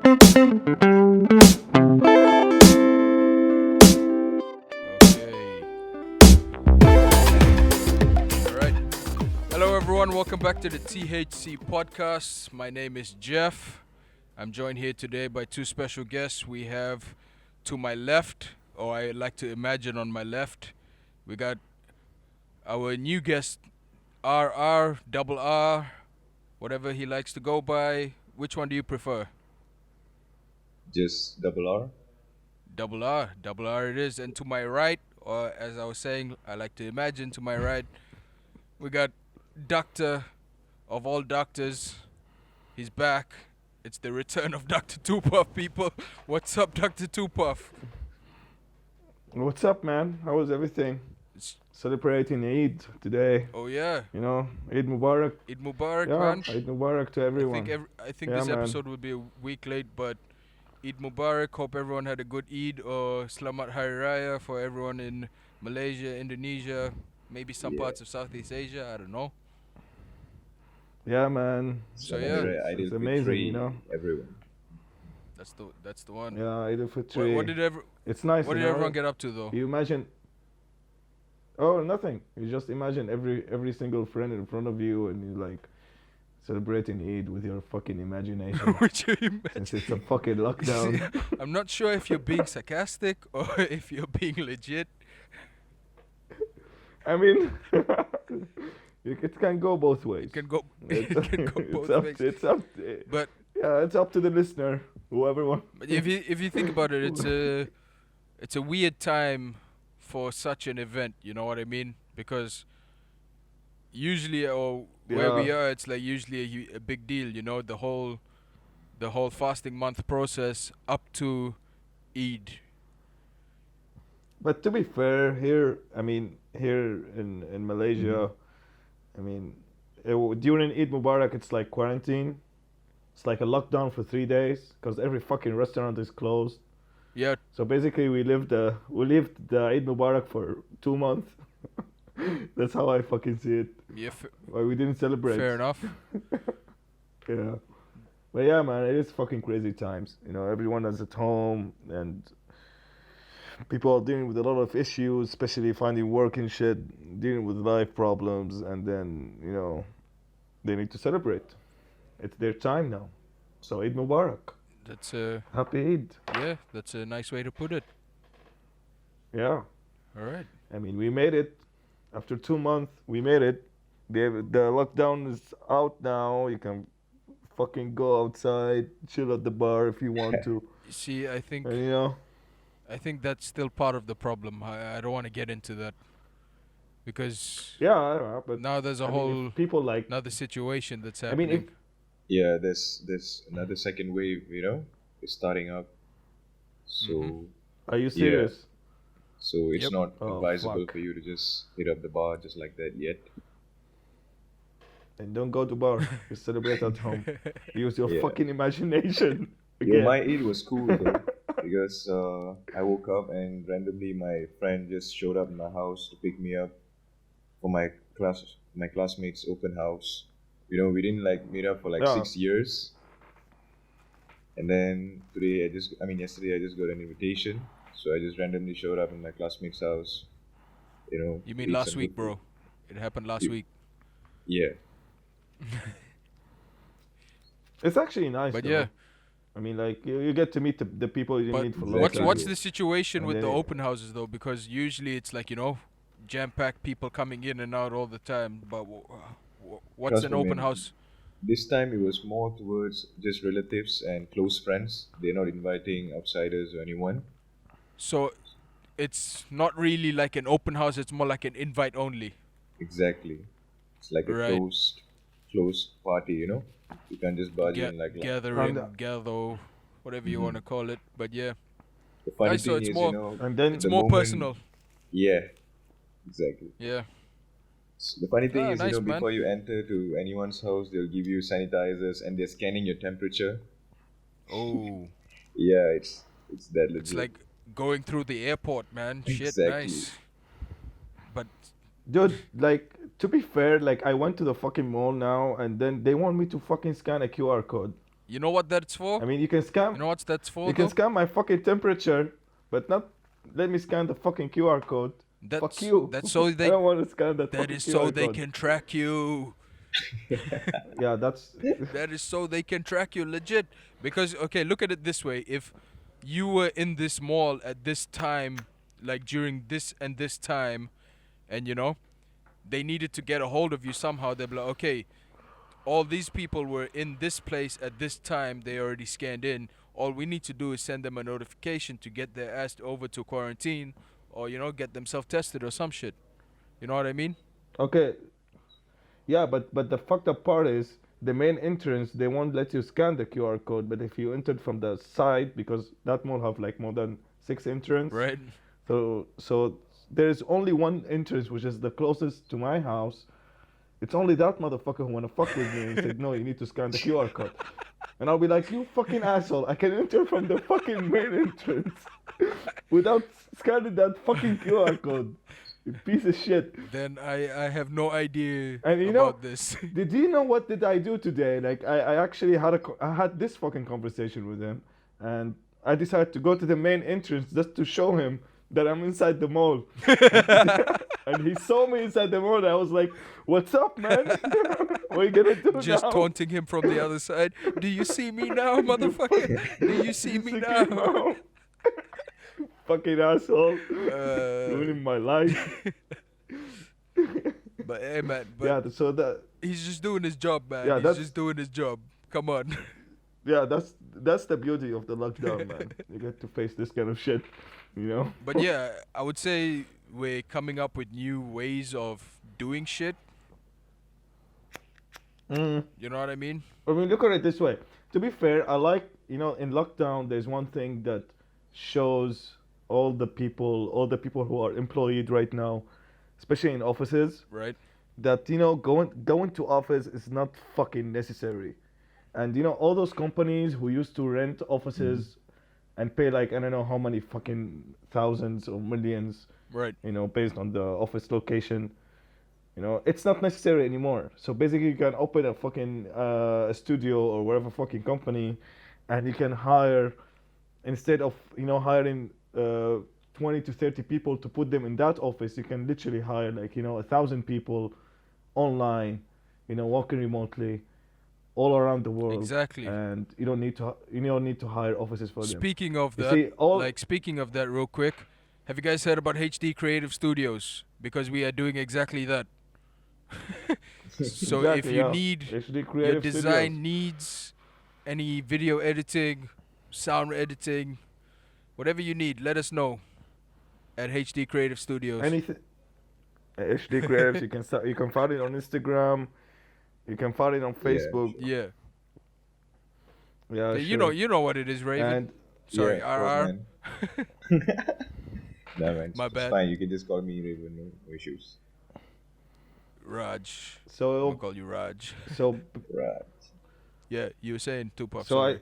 Okay. All right. Hello, everyone. Welcome back to the THC Podcast. My name is Jeff. I'm joined here today by two special guests. We have to my left, or I like to imagine on my left, we got our new guest, R, whatever he likes to go by. Which one do you prefer? Just double R. Double R it is. And to my right, or as I was saying, I like to imagine to my right, we got Doctor of all doctors. He's back. It's the return of Dr. Tupuff, people. What's up, Dr. Tupuff? What's up, man? How was everything? It's, Celebrating Eid today. oh yeah, You know, Eid Mubarak. Eid Mubarak, Yeah, man. Eid Mubarak to everyone. I think Yeah, this man. episode will be a week late, but Eid Mubarak. Hope everyone had a good Eid, or Selamat Hari Raya for everyone in Malaysia, Indonesia, maybe some Yeah. parts of Southeast Asia. I don't know. Yeah, man. So, Some yeah. other It's Ideal amazing, Fitri, you know. Everyone. That's the one. Yeah, Eid al-Fitr. It's nice. What you did know? everyone get up to though? You imagine. Oh, nothing. You just imagine every single friend in front of you, and you like celebrating Eid with your fucking imagination. Would you imagine? Since it's a fucking lockdown. I'm not sure if you're being sarcastic or if you're being legit. I mean, it can go both ways. It can go. It's, It can go both ways. It's up. But Yeah, it's up to the listener, whoever wants. But if you think about it, it's a weird time for such an event. You know what I mean? Because usually, or where we Yeah. are, it's like usually a big deal. You know, the whole fasting month process up to Eid. But to be fair, here in Malaysia, I mean, during Eid Mubarak, it's like quarantine. It's like a lockdown for 3 days because every fucking restaurant is closed. Yeah, So basically, we lived the Eid Mubarak for 2 months. That's how I fucking see it. yeah, Why we didn't celebrate. fair enough. Yeah. But yeah, man, it is fucking crazy times. You know, everyone is at home and people are dealing with a lot of issues, especially finding work and shit, dealing with life problems, and then, you know, they need to celebrate. It's their time now. So Eid Mubarak. That's Happy Eid. that's a nice way to put it. Yeah. All right. I mean, we made it. After 2 months, we made it. The lockdown is out now. You can fucking go outside, chill at the bar if you want to. See, I think And, you know, that's still part of the problem. I don't want to get into that because yeah, I don't know, but now there's a I mean, whole if people like, another situation that's I happening. mean, if Yeah, there's another second wave. It's starting up. So Mhm. are you serious? so it's Yep. not Oh, advisable fuck. for you to just hit up the bar just like that yet. And don't go to bar. Just celebrate at home. Use your Yeah. fucking imagination. Yeah, Again. my Eid was cool though because I woke up and randomly my friend just showed up in my house to pick me up for my classmates' open house. We didn't like meet up for like Yeah. 6 years. And then yesterday I just got an invitation. So I just randomly showed up in my classmate's house. You to mean eat last some week, good food. bro? It happened last You- week. Yeah. It's actually nice. But though. yeah, I mean, like, you get to meet the people you didn't but meet for a Exactly. long what's time. what's the situation And with the then- open houses though? Because usually it's like jam-packed people coming in and out all the time. But what's Trust an me, open man. house? This time it was more towards just relatives and close friends. They're not inviting outsiders or anyone. So it's not really like an open house. It's more like an invite only. Exactly. It's like a Right. closed party. You can't just barge in like Gather And, in, gather, whatever you want to call it. But yeah, the funny Nice, so thing it's is, more- And then it's the more moment- personal. Yeah, exactly. Yeah. So the funny thing Ah, is, nice, man. before you enter to anyone's house, they'll give you sanitizers and they're scanning your temperature. Oh, Yeah, it's that legit. it's like going through the airport, man. Shit, Exactly. nice. But dude, like, to be fair, like, I went to the fucking mall now, and then they want me to fucking scan a QR code. You know what that's for? I mean, you can You know scan, what that's for you can though? scan my fucking temperature, but not let me scan the fucking QR code. Fuck you. That's so I they don't want to scan that that fucking is so QR they code. can track you. Yeah, that's That is so they can track you legit. Because okay, look at it this way. If you were in this mall at this time, like during this and this time, and they needed to get a hold of you somehow, they'd be like, okay, all these people were in this place at this time, they already scanned in. All we need to do is send them a notification to get their ass over to quarantine or, get themselves tested or some shit. You know what I mean? okay. Yeah, but the fucked up part is the main entrance. They won't let you scan the QR code. But if you entered from the side, because that mall have like more than 6 entrances, Right? so there is only one entrance, which is the closest to my house. It's only that motherfucker who wanna fuck with me and said, no, you need to scan the QR code. And I'll be like, you fucking asshole! I can enter from the fucking main entrance without scanning that fucking QR code. You piece of shit. Then I have no idea And about this. did you know what did I do today? Like I actually I had this fucking conversation with him, and I decided to go to the main entrance just to show him that I'm inside the mall. And he saw me inside the mall. And I was like, "What's up, man? What are you gonna do Just now?" taunting him from the other side. Do you see me now, motherfucker? Do you see me Sick now? Fucking asshole, Uh, ruining my life. but hey, man, but Yeah, so that he's just doing his job, man. Yeah, He's that's- just doing his job. Come on. yeah, that's the beauty of the lockdown, man. You get to face this kind of shit, you know. But yeah, I would say we're coming up with new ways of doing shit. Mm. You know what I mean? I mean, look at it this way. To be fair, I like, in lockdown, there's one thing that shows all the people who are employed right now, especially in offices, Right? that, going to office is not fucking necessary. And, all those companies who used to rent offices and pay like, I don't know how many fucking thousands or millions, Right. based on the office location. It's not necessary anymore. So basically, you can open a fucking studio or whatever fucking company, and you can hire, instead of hiring 20 to 30 people to put them in that office, you can literally hire like 1,000 people online, working remotely, all around the world. Exactly. And you don't need to hire offices for them. Speaking of You that, see, speaking of that, real quick, have you guys heard about HD Creative Studios? Because we are doing exactly that. So if Exactly, you yeah. need HD your Creative design Studios. needs, any video editing, sound editing, whatever you need, let us know at HD Creative Studios. Anything. HD Creatives, you can find it on Instagram, you can find it on Facebook. Yeah. Yeah, You know what it is, Raven. And Sorry, Yeah, RR. man. Nah, man. My It's bad. fine. You can just call me Raven. No issues. Raj. I'll so call you Raj. so Right. Yeah, you were saying Tupac. so I sorry.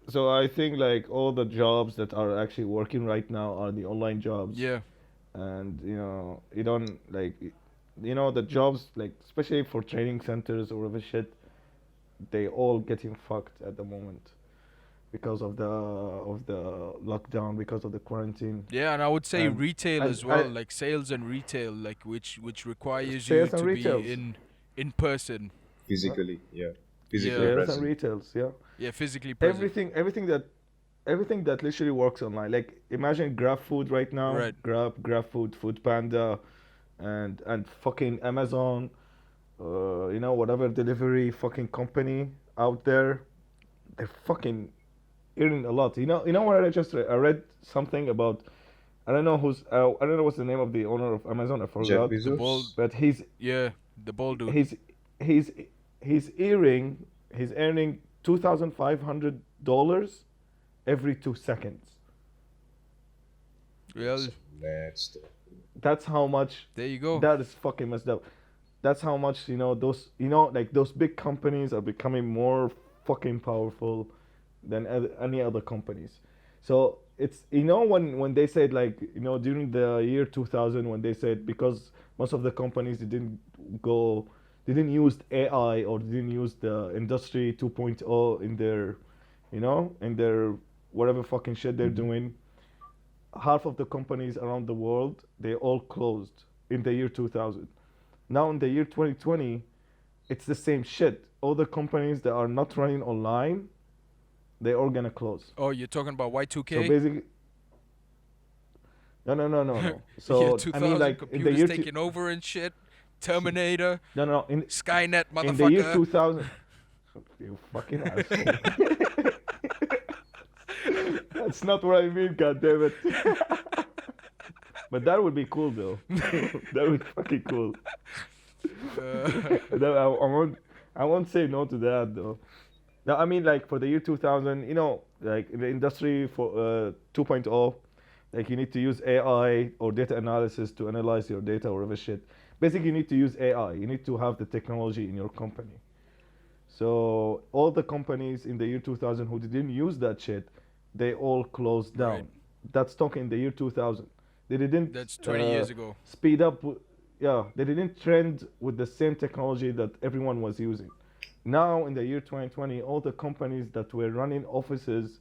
so I think like all the jobs that are actually working right now are the online jobs. Yeah. And you don't like the jobs, like especially for training centers or whatever shit, they all getting fucked at the moment because of the lockdown, because of the quarantine. Yeah, and I would say And- retail and as well, I- like sales and retail, like which requires you Sales and to be retails. in person. Physically, yeah. Physically Yeah. Sales and present. retails, yeah. Yeah, physically present. Everything that literally works online. Like imagine Grab Food right now. Right. Grab Food, Food Panda, and fucking Amazon. Whatever delivery fucking company out there, they're fucking earning a lot. You know what I just read? I read something about, I don't know what's the name of the owner of Amazon. I Jeff forgot. Bezos. ball- But he's Yeah, the ball dude. he's earning $2,500 every 2 seconds. Well, That's That's how much. there you go. That is fucking messed up. That's how much those big companies are becoming more fucking powerful than any other companies. So it's when they said like during the year 2000, when they said because most of the companies didn't go didn't use AI or didn't use the industry 2.0 in their, in their whatever fucking shit they're Mm-hmm. doing, half of the companies around the world, they all closed in the year 2000. Now in the year 2020, it's the same shit. All the companies that are not running online, they all gonna close. Oh, you're talking about So Y2K? basically, no, no, no, no, no. Yeah, So I mean, 2000 like in the computers year taking over and shit. Terminator, no, no, Skynet, in the year motherfucker. 2000, you fucking asshole. That's not what I mean, goddammit. But that would be cool though. That would be fucking cool. I won't say no to that though. No, I mean like for the year 2000, like in the industry for 2.0, like you need to use AI or data analysis to analyze your data or whatever shit. Basically, you need to use AI. You need to have the technology in your company. So all the companies in the year 2000 who didn't use that shit, they all closed Right. down. That's talking in the year 2000. They didn't That's 20 years ago. speed up. Yeah, they didn't trend with the same technology that everyone was using. Now in the year 2020, all the companies that were running offices,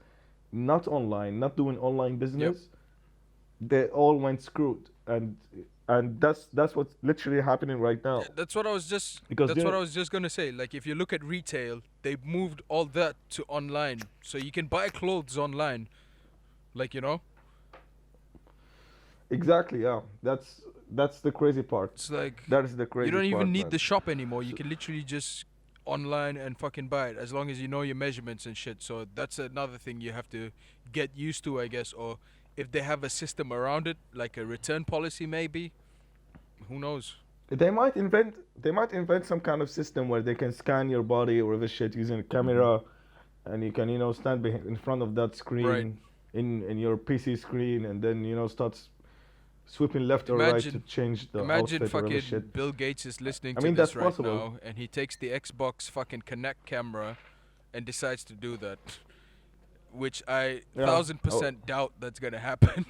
not online, not doing online Yep. business, they all went screwed. And that's what's literally happening right Yeah, now. that's what I was just. Because That's what I was just gonna say. Like, if you look at retail, they moved all that to online, so you can buy clothes online. Like, exactly, yeah. That's the crazy part. it's like That is the you crazy don't even part, need man. the shop anymore. You can literally just online and fucking buy it as long as you know your measurements and shit. So that's another thing you have to get used to, I guess. Or if they have a system around it, like a return policy, maybe. Who knows? They might invent some kind of system where they can scan your body or whatever shit using a Mm-hmm. camera, and you can stand in front of that Right. screen in your PC screen, and then start sweeping left or right to Imagine change the Imagine outfit or whatever shit. fucking Bill Gates is listening I to mean that's this right possible. now and he takes the Xbox fucking Connect camera and decides to do that, which I Yeah. thousand Oh, percent doubt that's gonna happen.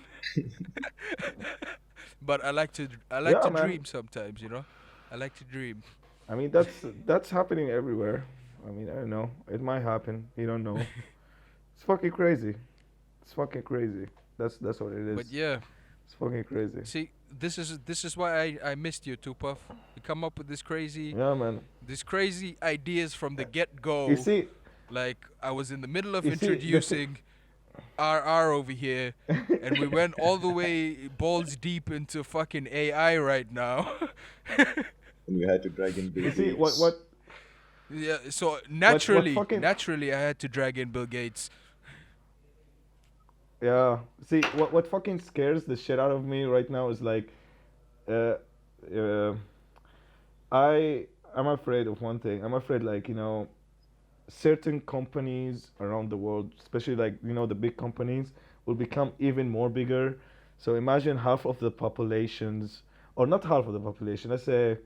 But I like to yeah, man. dream sometimes, I like to dream. I mean that's happening everywhere. I mean I don't know. It might happen. You don't know. It's fucking crazy. It's fucking crazy. That's what it But is. yeah, It's fucking crazy. see, this is why I missed you, Tupuff. You come up with Yeah, man. these crazy ideas from the get You go. see, Like I was in the middle of you see the thing. introducing RR over here, and we went all the way balls deep into fucking AI right now. And we had to drag in Bill You see what Gates. what Yeah, so what naturally, fucking naturally, I had to drag in Bill Gates. yeah. See what fucking scares the shit out of me right now is like, uh, uh, I'm afraid of one thing. I'm afraid like certain companies around the world, especially like the big companies, will become even more bigger. So imagine half of the populations, or not half of the population. Let's say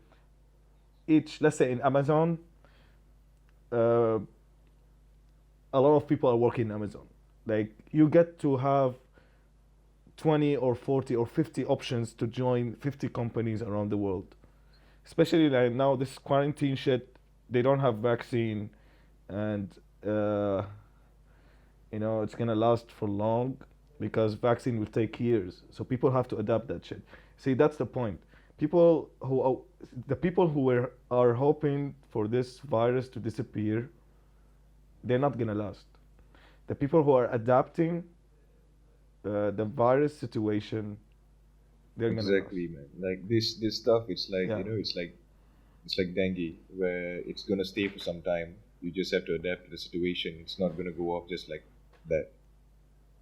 in Amazon, uh, a lot of people are working in Amazon. Like you get to have 20 or 40 or 50 options to join 50 companies around the world. Especially like now this quarantine shit, they don't have vaccine, and uh, it's gonna last for long because vaccine will take years. So people have to adapt that shit. See, that's the point. People who are, the people who are hoping for this virus to disappear, they're not gonna last. The people who are adapting the virus situation, they're gonna last. Exactly, man. Like this stuff, it's like Yeah, it's like dengue, where it's gonna stay for some time. You just have to adapt to the situation. It's not gonna go off just like that.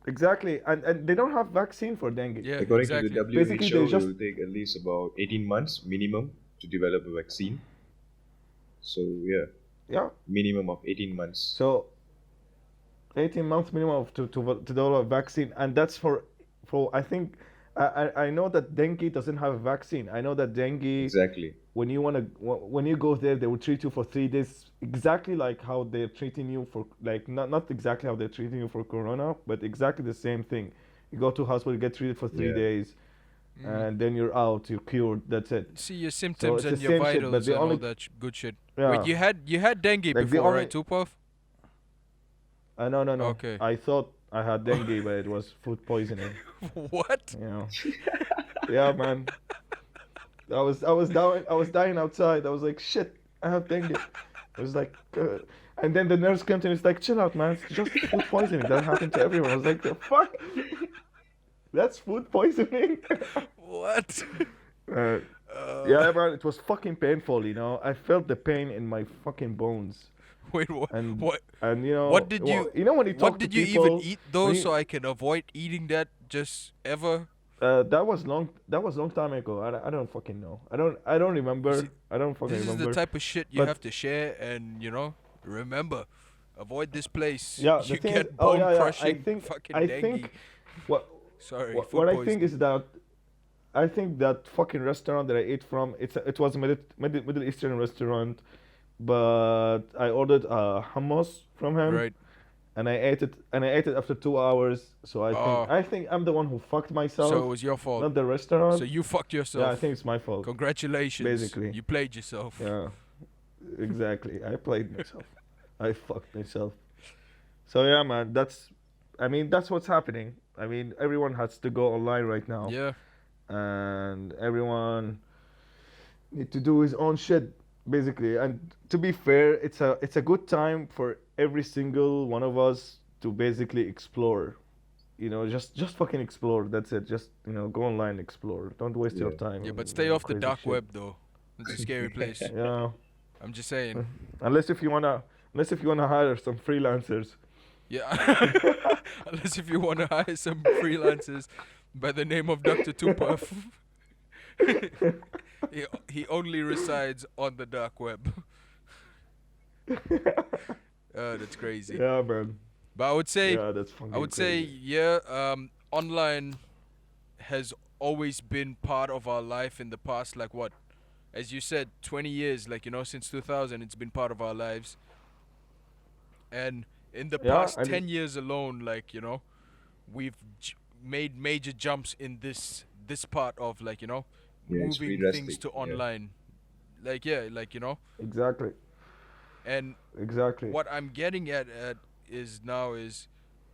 exactly. And they don't have vaccine for dengue. Yeah, According to the exactly. Basically, they WHO, it just will take at least about 18 months minimum to develop a vaccine. So yeah, yeah. minimum of 18 months. So 18 months minimum to develop a vaccine, and that's for I think I know that dengue doesn't have a vaccine. I know that dengue, Exactly. when you go there, they will treat you for 3 days, exactly like how they're treating you for, like, not exactly how they're treating you for corona, but exactly the same thing. You go to hospital, you get treated for three Yeah. days and then you're out, you're cured. That's it. See your So symptoms it's the and your same shit, but vitals the and all only that good shit. yeah, Wait, you had dengue like the before, only right, Tupac? no. Okay. I thought I had dengue, but it was food poisoning. What? You know. Yeah, man. I was dying outside. I was like, shit, I have dengue. I was like, and then the nurse came to me. It's like, chill out, man. It's just food poisoning. That happened to everyone. I was like, the fuck? That's food poisoning. What? uh, yeah, man. It was fucking painful. You know, I felt the pain in my fucking bones. Wait, what? And What? and you know, What did you? you know when you talk What to did you people, even eat though, when you, so I can avoid eating that just ever? that was long time ago. I don't fucking know. I don't You remember. see, I don't fucking this is the remember. type of shit you But have to share, and remember, avoid this place. yeah, the You thing is, get oh bone yeah, yeah. crushing, fucking I dengue. think what Sorry, what, food what I poisoning. think is that I think that fucking restaurant that I ate from, it was a Middle Eastern restaurant, but I ordered hummus from him, Right. and I ate it after 2 hours. So Oh, I think I'm the one who fucked so it myself, was your fault. not the So restaurant. you fucked Yeah, I yourself. think it's my fault, Congratulations. basically. You played yourself. Yeah, exactly. I played myself. I fucked myself. So yeah, man, that's what's happening. I mean, everyone has to go online right now, Yeah. and everyone need to do his own shit, basically. And to be fair, it's a good time for every single one of us to basically explore. You know, just fucking explore. That's it. Just go online, explore. Don't waste your Yeah. time Yeah, on but stay off the crazy dark shit. web though. It's a scary place. Yeah, I'm just saying. unless if you wanna hire some freelancers. Yeah. Unless if you want to hire some freelancers by the name of Dr. Tupac. he only resides on the dark web. That's crazy. Yeah, man. But I would say Yeah, that's fucking crazy. online has always been part of our life in the past, like what? As you said, 20 years, like, since 2000, it's been part of our lives. And in the Yeah, past I mean, 10 years alone, like, we've made major jumps in this part of, like, Yeah, it's pretty moving things drastic. to Yeah. online. Like, yeah, like, exactly, and exactly. what I'm getting at is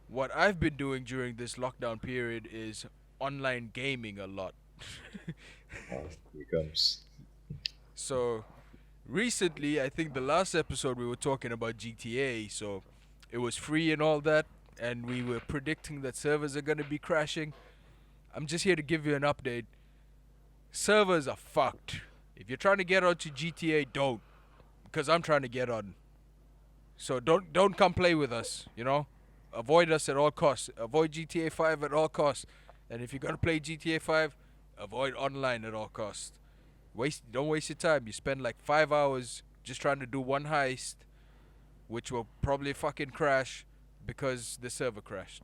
what I've been doing during this lockdown period is online gaming a lot. Here comes. So recently, I think the last episode we were talking about GTA, so it was free and all that, and we were predicting that servers are going to be crashing. I'm just here to give you an update. Servers are fucked. If you're trying to get onto GTA, don't, because I'm trying to get on. So don't come play with us, Avoid us at all costs. Avoid GTA 5 at all costs. And if you're going to play GTA 5, avoid online at all costs. Don't waste your time. You spend like 5 hours just trying to do one heist, which will probably fucking crash because the server crashed.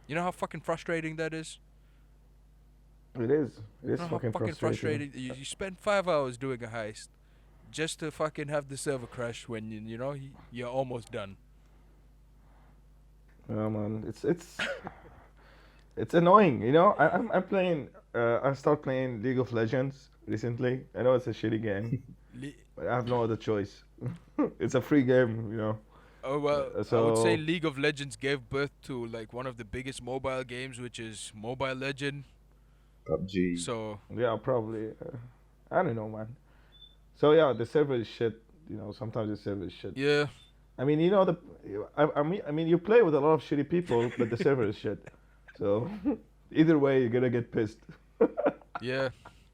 You know how fucking frustrating that is? It is. It You is know how fucking fucking frustrating. You spend 5 hours doing a heist just to fucking have the server crash when you're almost done. Yeah, man. It's annoying. I'm playing. I start playing League of Legends recently. I know it's a shitty game, Le- but I have no other choice. It's a free game. Oh well, I would say So League of Legends gave birth to like one of the biggest mobile games, which is Mobile Legend. PUBG. So yeah, probably. I don't know, man. So yeah, the server is shit. Sometimes the server is shit. yeah, I mean, I mean, you play with a lot of shitty people, but the server is shit. So either way, you're gonna get pissed yeah.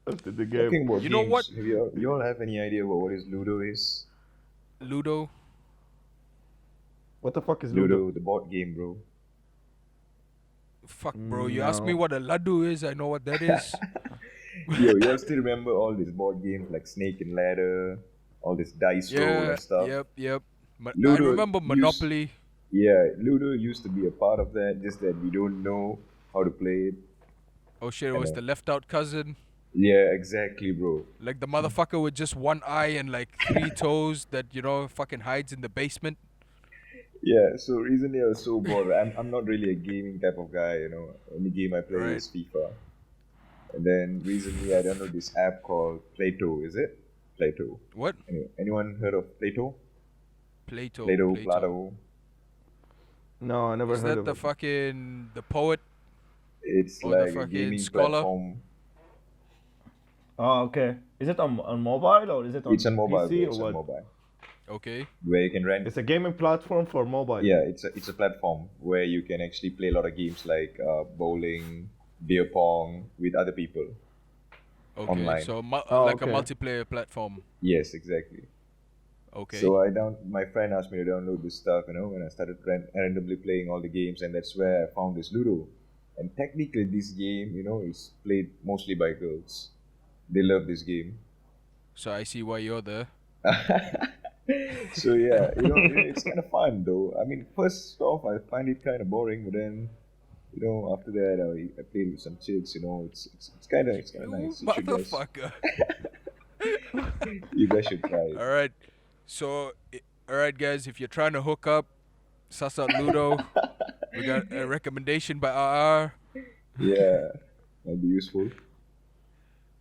after the game. Talking about You know what? games, you all have any idea about what is Ludo is? Ludo. What the fuck is Ludo? Ludo, the board game, bro. Fuck, bro. You ask me No. what a laddu is. I know what that is. Yo, you all still remember all these board games like Snake and Ladder, all this dice roll Yeah. and stuff? Yep. I Ludo remember used- Monopoly. Yeah, Ludo used to be a part of that, just that we don't know how to play it. Oh shit, it I was know. the left out cousin. Yeah, exactly, bro. Like the motherfucker with just one eye and like 3 toes that fucking hides in the basement. Yeah, so recently I was so bored. I'm not really a gaming type of guy, Only game I play Right. is FIFA. And then recently I downloaded this app called Plato. Is it Plato? What? Anyway, anyone heard of Plato? Plato. Plato, Plato. Plato. No, I never Is heard that of the it. fucking the poet It's or the like a fucking gaming scholar? platform. Oh, okay. Is it on mobile or is it It's on on mobile, bro. PC or It's on what? mobile. Okay. Where you can rent. It's a gaming platform for mobile. Yeah, it's a platform where you can actually play a lot of games like bowling, beer pong with other people Okay. online. So Oh, like a okay. multiplayer platform. Yes, exactly. Okay. So my friend asked me to download this stuff, and I started randomly playing all the games, and that's where I found this Ludo. And technically, this game, is played mostly by girls. They love this game. So I see why you're there. So yeah, it's kind of fun though. I mean, first off, I find it kind of boring, but then, after that, I played with some chicks. It's kind of You nice. motherfucker. You guys should try it. All right. So, all right, guys, if you're trying to hook up, suss out Ludo. We got a recommendation by RR. Yeah, might be useful.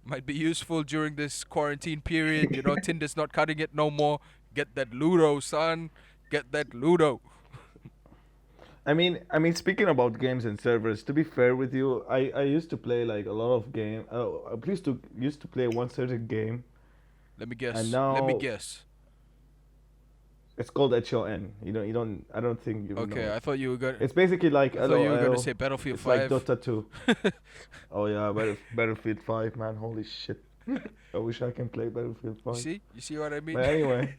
Might be useful during this quarantine period. Tinder's not cutting it no more. Get that Ludo, son. Get that Ludo. I mean, speaking about games and servers, to be fair with you, I used to play like a lot of game. I used to play one certain game, Let me guess. and Let me now guess. it's called HON. You don't. I don't think you know Okay, it. I thought you were gonna. It's basically like I thought you were gonna LOL. say Battlefield It's like 5. Dota 2. Oh yeah, Battlefield 5, man. Holy shit. I wish I can play Battlefield You 5. see? You see what I mean? But anyway,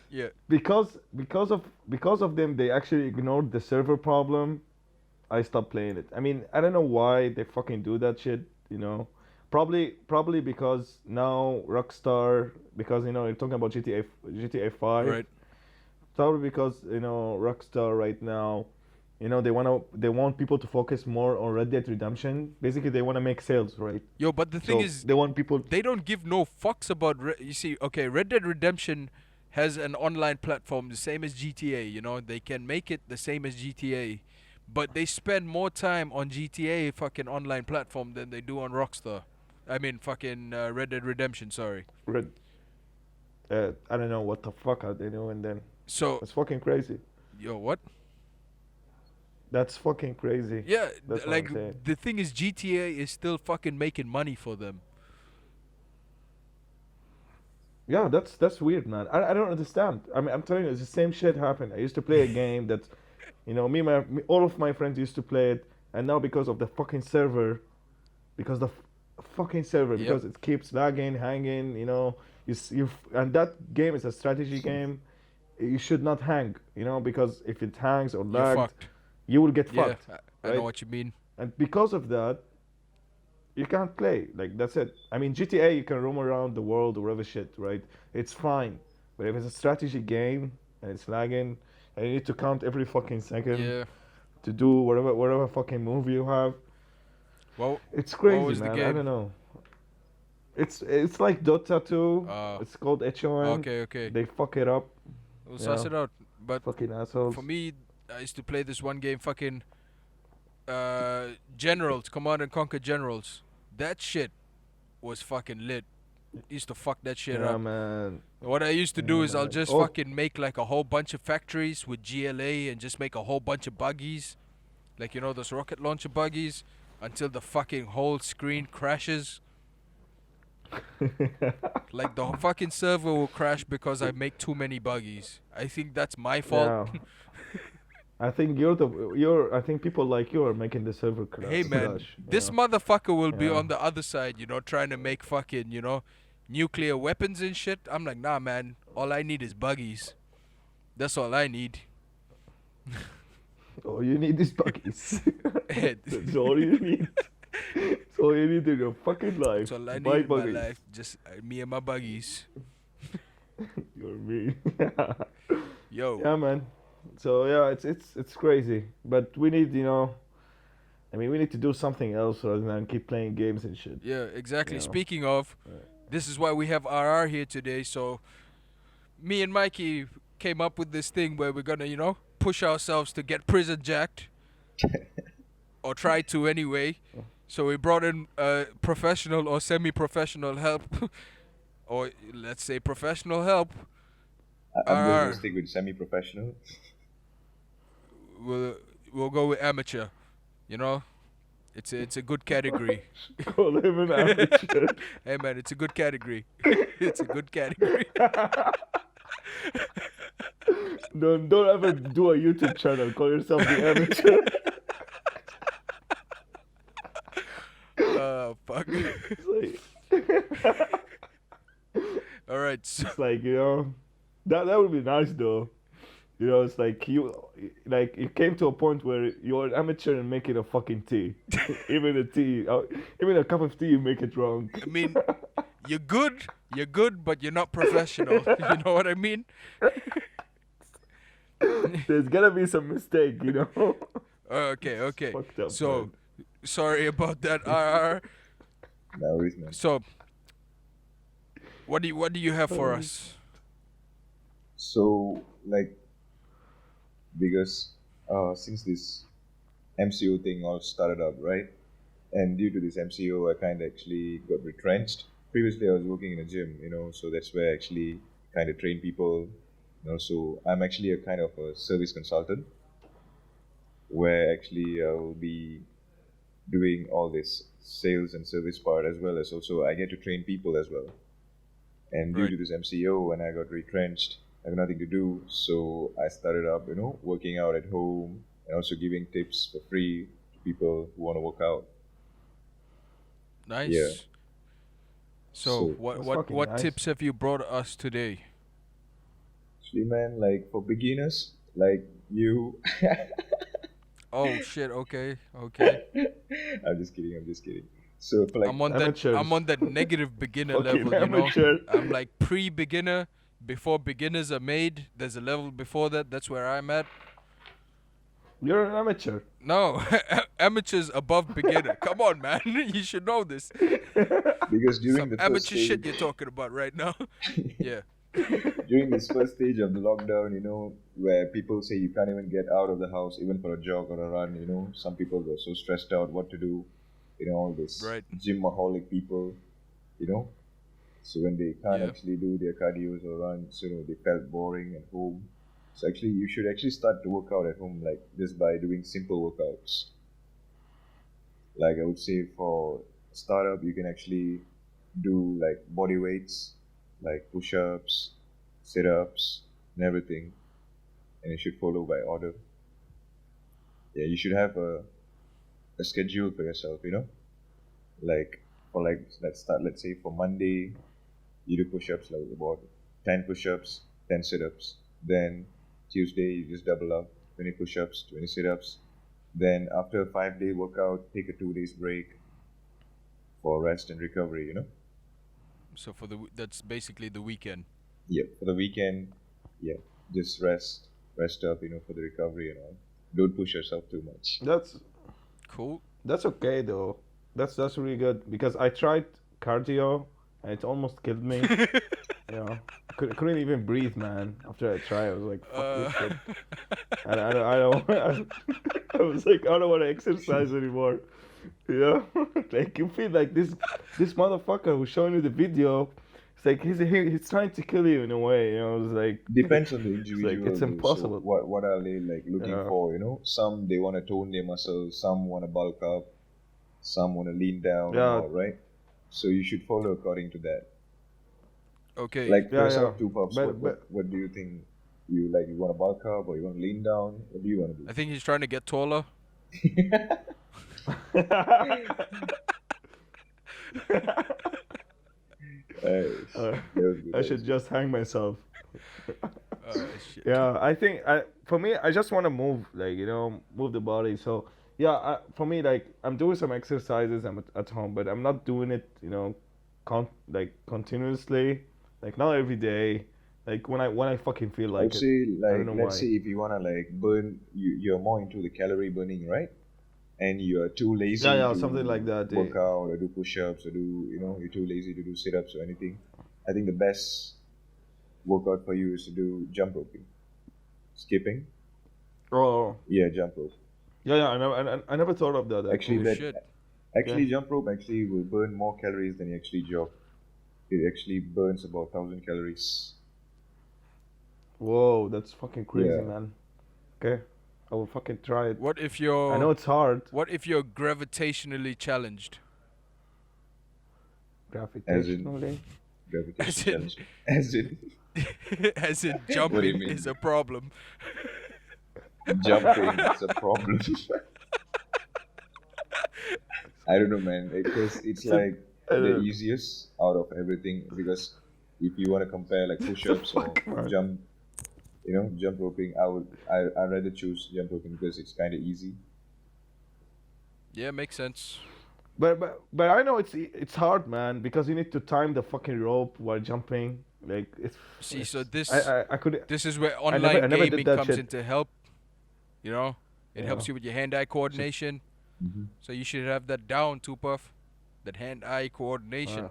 Yeah. because of them, they actually ignored the server problem. I stopped playing it. I mean, I don't know why they fucking do that shit. Probably because now Rockstar, because you're talking about GTA 5. Right. Probably because Rockstar right now, they want people to focus more on Red Dead Redemption. Basically, they want to make sales, right? Yo, but the thing So is, they want people. they don't give no fucks about. You see, okay, Red Dead Redemption has an online platform the same as GTA. They can make it the same as GTA, but they spend more time on GTA fucking online platform than they do on Rockstar. I mean, fucking Red Dead Redemption. Sorry. Red, I don't know what the fuck are they doing then. So, That's fucking crazy. yo, what? That's fucking crazy. Yeah, That's what like I'm saying. the thing is, GTA is still fucking making money for them. Yeah, that's weird, man. I don't understand. I mean, I'm telling you, it's the same shit happened. I used to play a game that, all of my friends used to play it, and now because of the fucking server, because the fucking server, Yep. because it keeps lagging, hanging, and that game is a strategy game. You should not hang, because if it hangs or You're lags, fucked. you will get Yeah, fucked. I know right? what you mean. And because of that, you can't play. Like, that's it. I mean, GTA, you can roam around the world or whatever shit, right? It's fine. But if it's a strategy game and it's lagging, and you need to count every fucking second Yeah. to do whatever fucking move you have, Well, it's crazy, was the man. I game? don't know. It's like Dota 2. Uh, It's called HON. okay. They fuck it up. We'll suss Yeah. it out. But Fucking assholes. for me, I used to play this one game, fucking Generals, Command and Conquer Generals. That shit was fucking lit. Used to fuck that shit Yeah, up. man. What I used to Yeah, do is I'll man. just Oh, fucking make like a whole bunch of factories with GLA and just make a whole bunch of buggies. Like, those rocket launcher buggies until the fucking whole screen crashes. Like the fucking server will crash because I make too many buggies. I think that's my fault. yeah. I think I think people like you are making the server crash. Hey man, crash, this motherfucker will be Yeah. on the other side, trying to make fucking, nuclear weapons and shit. I'm like, nah man, all I need is buggies. That's all I need. All you need is buggies. That's That's all you need. That's all you need in your fucking life. all I Buy need in my buggies. life. Just me and my buggies. You're me. Yo. Yeah, man. So yeah, it's crazy, but we need we need to do something else rather than keep playing games and shit. Yeah, exactly. You know. Speaking of, this is why we have RR here today. So, me and Mikey came up with this thing where we're gonna, push ourselves to get prison jacked or try to anyway. So we brought in professional or semi-professional help, or let's say professional help. I'm just gonna Uh, stick with semi-professional. we'll go with amateur. You know, it's a good category. Call him an amateur. Hey man, it's a good category. It's a good category. Don't ever do a YouTube channel. Call yourself the amateur. Fuck. It's All right. So, like that would be nice though. It's like you came to a point where you're an amateur in making a fucking tea. Even even a cup of tea, you make it wrong. I mean, you're good, but you're not professional. You know what I mean? There's gotta be some mistake, Okay. Fucked up. So, Man. sorry about that, RR. No worries, man. So, what do you have for us? So, like, because since this MCO thing all started up, right? And due to this MCO, I kind of actually got retrenched. Previously, I was working in a gym, so that's where I actually kind of train people. So I'm actually a kind of a service consultant, where actually I will be doing all this sales and service part, as well as also I get to train people as well. And due Right. to this MCO, when I got retrenched, I have nothing to do, so I started up, working out at home and also giving tips for free to people who want to work out. Nice. Yeah. So, So- what That's what fucking what nice. tips have you brought us today? Actually, man, like for beginners, like you, Oh shit. Okay. I'm just kidding. So for like, I'm on amateurs. that negative beginner Fucking level. amateur. I'm like pre-beginner. Before beginners are made, there's a level before that. That's where I'm at. You're an amateur. No, amateurs above beginner. Come on, man. You should know this. because during Some the first amateur shit stage, you're talking about right now. Yeah. during this first stage of the lockdown, where people say you can't even get out of the house, even for a jog or a run, some people were so stressed out what to do, all this Right. gymaholic people, so when they can't Yeah. actually do their cardios or runs, they felt boring at home. So actually, you should actually start to work out at home, like just by doing simple workouts. Like I would say for startup, you can actually do like body weights, like push-ups, sit-ups, and everything, and you should follow by order. Yeah, you should have a schedule for yourself, like for let's say for Monday, you do push-ups like about 10 push-ups, 10 sit-ups. Then Tuesday you just double up, 20 push-ups, 20 sit-ups. Then after a 5-day workout, take a 2 days break for rest and recovery, So that's basically the weekend. Yeah, for the weekend, yeah, just rest up, for the recovery and all. Don't push yourself too much. Cool. That's okay though. That's really good because I tried cardio and it almost killed me. Couldn't even breathe, man. After I tried, I was like, "Fuck this shit." And I don't. I was like, I don't want to exercise anymore. Like you feel like this motherfucker who's showing you the video. It's like he's trying to kill you in a way. It's like Depends on the individual. it's though. impossible. So what are they like looking Yeah. for? Some they want to tone their muscles, some want to bulk up, some want to lean down, Yeah. and all, right? So you should follow according to that. Okay. Like for Yeah, yourself, yeah. too, Pops, But- what do you think? You like? You want to bulk up or you want to lean down? What do you want to do? I think he's trying to get taller. That was good, I that should was just hang myself. Shit. Yeah, I think for me, I just want to move, like move the body. So yeah, for me, like I'm doing some exercises. I'm at home, but I'm not doing it, continuously, like not every day. Like when I fucking feel I like would it. say, I like, don't know let's why. say if you wanna like burn, you're more into the calorie burning, right? And you're too lazy Yeah, to something like that. work out or do push-ups or do, you're too lazy to do sit-ups or anything. I think the best workout for you is to do jump roping, skipping. Oh, Yeah, jump rope. Yeah, I never thought of that Actually, Oh actually. shit. actually Yeah. jump rope actually will burn more calories than you actually jog. It actually burns about 1,000 calories. Whoa, that's fucking crazy, Yeah, man. Okay, I will fucking try it. What if I know you're it's hard. gravitationally challenged? as in Gravitationally. gravitation As in challenge. As in, as in what do you jumping mean? is a problem. Jumping is a problem. I don't know, man, because it's It's a, like the uh, easiest out of everything. Because if you want to compare like it's a push-ups or fuck, man. jump roping, I'd rather choose jump roping because it's kind of easy. Yeah, makes sense. But I know it's hard, man, because you need to time the fucking rope while jumping. Like See, so it's this I could this is where I online never did gaming that comes shit. into help. You know, it Yeah. helps you with your hand-eye So, coordination. Hmm. So you should have that down, too, Puff. That hand-eye coordination.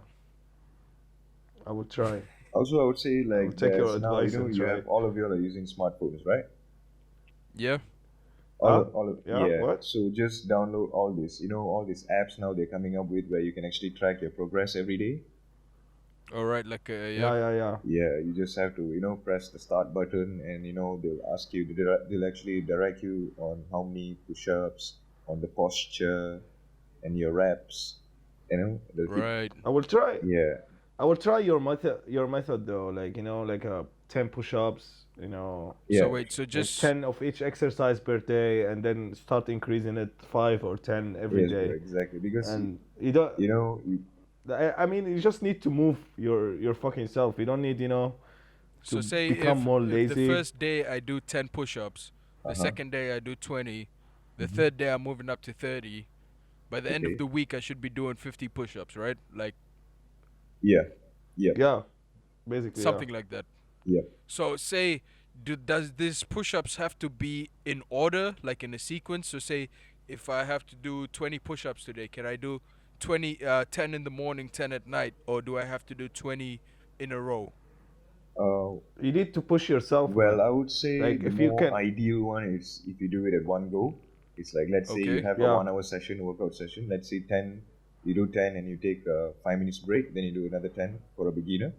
I will try. Also, I would say I will like take your there's now advice and you try. have all of you are using smartphones, right? Yeah. Huh? All of Yeah. yeah. What? So just download all this. All these apps now they're coming up with where you can actually track your progress every day. All right. Like Yeah. yeah. Yeah. Yeah, you just have to press the start button, and they'll ask you they'll actually direct you on how many push-ups, on the posture, and your reps. They'll keep Right. I will try. yeah I will try your method though. Like 10 push-ups. yeah So wait. So Like just 10 of each exercise per day, and then start increasing it 5 or 10 every yes, bro, day. exactly, because And you don't. you I mean, you just need to move your fucking self. You don't need so to say become more if the lazy. first day I do 10 push-ups, the uh-huh second day I do 20, the hmm third day I'm moving up to 30. By the end of okay the week, I should be doing 50 push-ups, right? Like yeah yep Yeah, basically, yeah. something like that. yep So say, does these push-ups have to be in order, like in a sequence? So say, if I have to do 20 push-ups today, can I do 10 in the morning, 10 at night, or do I have to do 20 in a row? uh You need to push yourself, well, man. I would say Like the if you more can, ideal one is if you do it at one go. It's like, let's say you Okay. have a yeah, 1 hour session, workout session. Let's say 10, you do 10 and you take a 5 minutes break, then you do another 10 for a beginner.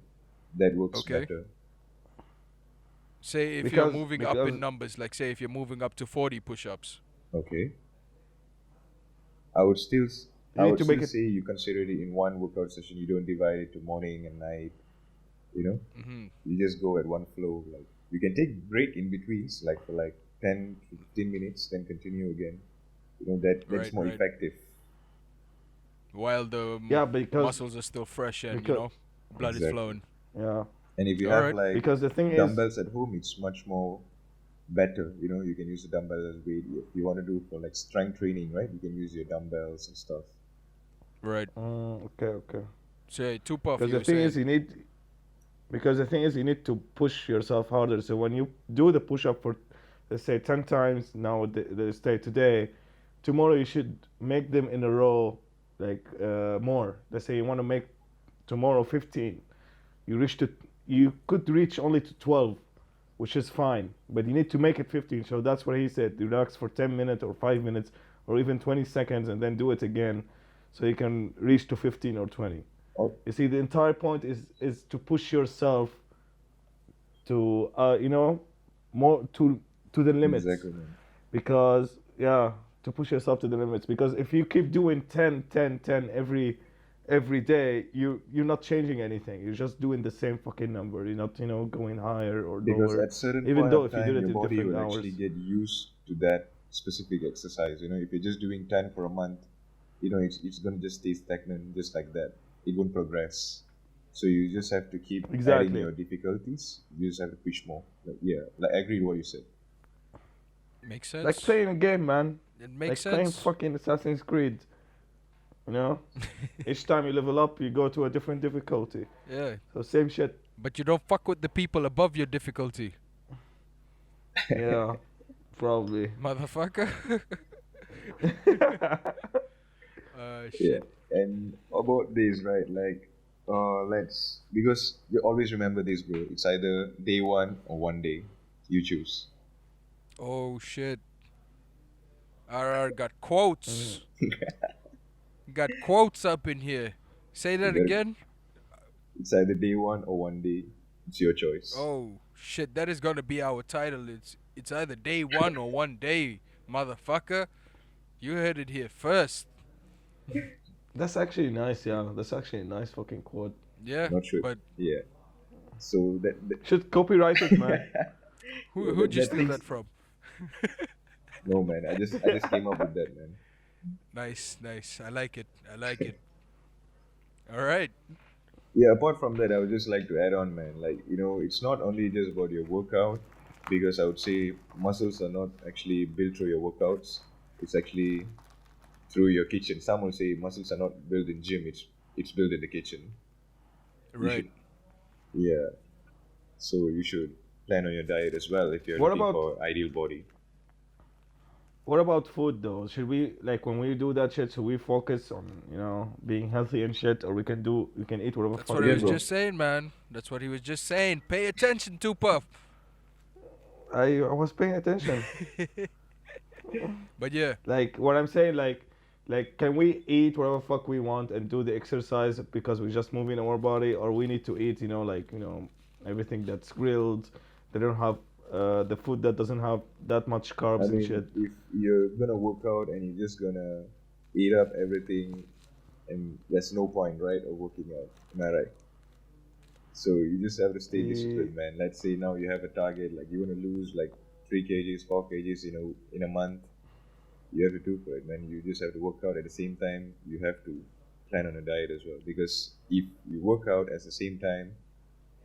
That works Okay. better. Say if you're because moving up in numbers, like say if you're moving up to 40 push-ups. Okay. I would still, s- you I need would to still make it say you consider it in one workout session. You don't divide it to morning and night. You know, Mm-hmm. you just go at one flow. Like you can take break in betweens, like for like 10, 15 minutes, then continue again. That's Right, more right. effective. While the yeah because muscles are still fresh and because blood is Exactly. flowing. yeah And if you All have right. like because the thing is dumbbells at home, it's much more better. You can use the dumbbells as weight. If you want to do for like strength training, right? You can use your dumbbells and stuff. Right. okay. Say two puff. Because You the were thing saying. is you need to push yourself harder. So when you do the push up for, let's say, 10 times now, let's say today, tomorrow you should make them in a row, like more. Let's say you want to make tomorrow 15. You could reach only to 12, which is fine, but you need to make it 15. So that's what he said. Relax for 10 minutes or 5 minutes or even 20 seconds and then do it again, so you can reach to 15 or 20. Oh, You see, the entire point is to push yourself to more to the limits, exactly, man. because to push yourself to the limits, because if you keep doing 10 10 10 every day, you're not changing anything. You're just doing the same fucking number. You're not going higher or Because lower, at certain even point though of if you did time, it your in body different will hours. actually get used to that specific exercise. If you're just doing 10 for a month, it's going to just stay stagnant just like that. It won't progress. So you just have to keep adding Exactly. your difficulties. You just have to push more. I agree with what you said. Makes sense. Like playing a game, man. It makes Like playing sense. fucking Assassin's Creed. Each time you level up, you go to a different difficulty. Yeah. So same shit. But you don't fuck with the people above your difficulty, Yeah, probably. motherfucker. Yeah. Shit. And about this, right? Like, because you always remember this, bro. It's either day one or one day. You choose. Oh shit. RR got quotes. Got quotes up in here. Say You that got again. it's either day one or one day. It's your choice. Oh shit, that is gonna be our title. It's either day one or one day, motherfucker. You heard it here first. That's actually nice, yeah. That's actually a nice fucking quote. Yeah, Not sure. but Yeah. So that Should copyright it, man. who yeah, who'd you that steal thing's that from? no man. I just came up with that, man. Nice, nice. I like it. I like it. All right. Yeah, apart from that, I would just like to add on, man. Like, it's not only just about your workout, because I would say muscles are not actually built through your workouts. It's actually through your kitchen. Some will say muscles are not built in gym. It's built in the kitchen. You Right. should, yeah. So you should plan on your diet as well if you're What looking about for ideal body. what about food though? Should we like when we do that shit? Should we focus on being healthy and shit, or we can eat whatever That's fuck what he we Yeah, was bro. want? just saying, man. That's what he was just saying. Pay attention, to Puff. I was paying attention. But yeah, Like what I'm saying, like can we eat whatever fuck we want and do the exercise because we're just moving our body, or we need to eat, everything that's grilled. They don't have the food that doesn't have that much I carbs and mean, shit. if you're gonna work out and you're just gonna eat up everything, and there's no point, right, of working out. Am I right? So you just have to stay Eh, disciplined, man. Let's say now you have a target, like you want to lose like 3 kgs, 4 kgs, in a month. You have to do for it, man. You just have to work out at the same time. You have to plan on a diet as well, because if you work out at the same time,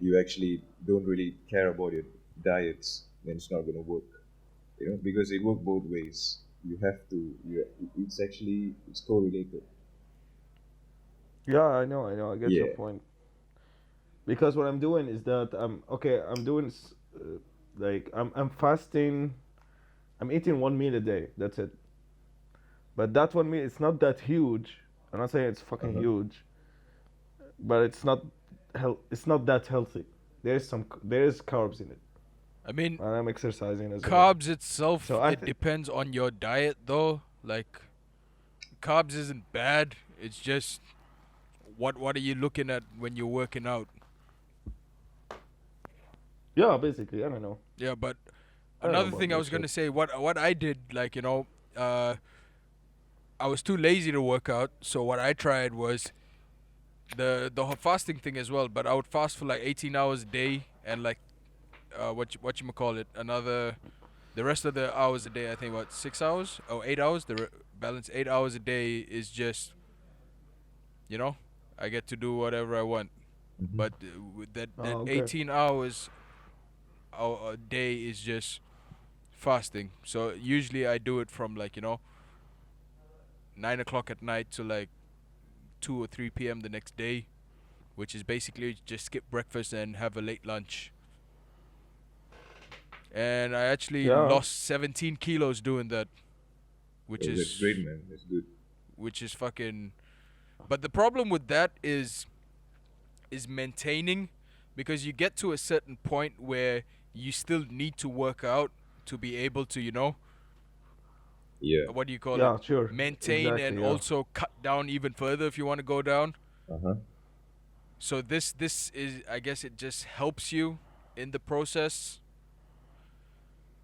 you actually don't really care about your diets, then it's not gonna work. Because it works both ways. You have to. It's correlated. yeah, I know, I get your Yeah. point. Because what I'm doing is that I'm doing like I'm fasting. I'm eating one meal a day. That's it. But that one meal, it's not that huge. I'm not saying it's fucking Uh-huh. huge, but it's not that healthy. There is carbs in it, I mean, and I'm exercising as well. carbs itself, So I it think depends on your diet, though. Like, carbs isn't bad. It's just what are you looking at when you're working out? yeah, basically I don't know. Yeah, but I don't know another about thing I that was gonna shit. say, what I did, like uh, I was too lazy to work out. So what I tried was the fasting thing as well. But I would fast for like 18 hours a day, and like what you call it, another the rest of the hours a day. I think what 6 hours or 8 hours. Balance 8 hours a day is just you know I get to do whatever I want. Hmm. But with that Oh, okay. 18 hours a day is just fasting. So usually I do it from like 9 o'clock at night to like 2 or 3 p.m. the next day, which is basically just skip breakfast and have a late lunch. And I actually Yeah, lost 17 kilos doing that, which Oh, that's great, is man. That's good. fucking. But the problem with that is maintaining, because you get to a certain point where you still need to work out to be able to Yeah. what do you call it, yeah, sure, maintain and exactly, yeah. also cut down even further if you want to go down. Uh-huh. So this is, I guess, it just helps you in the process.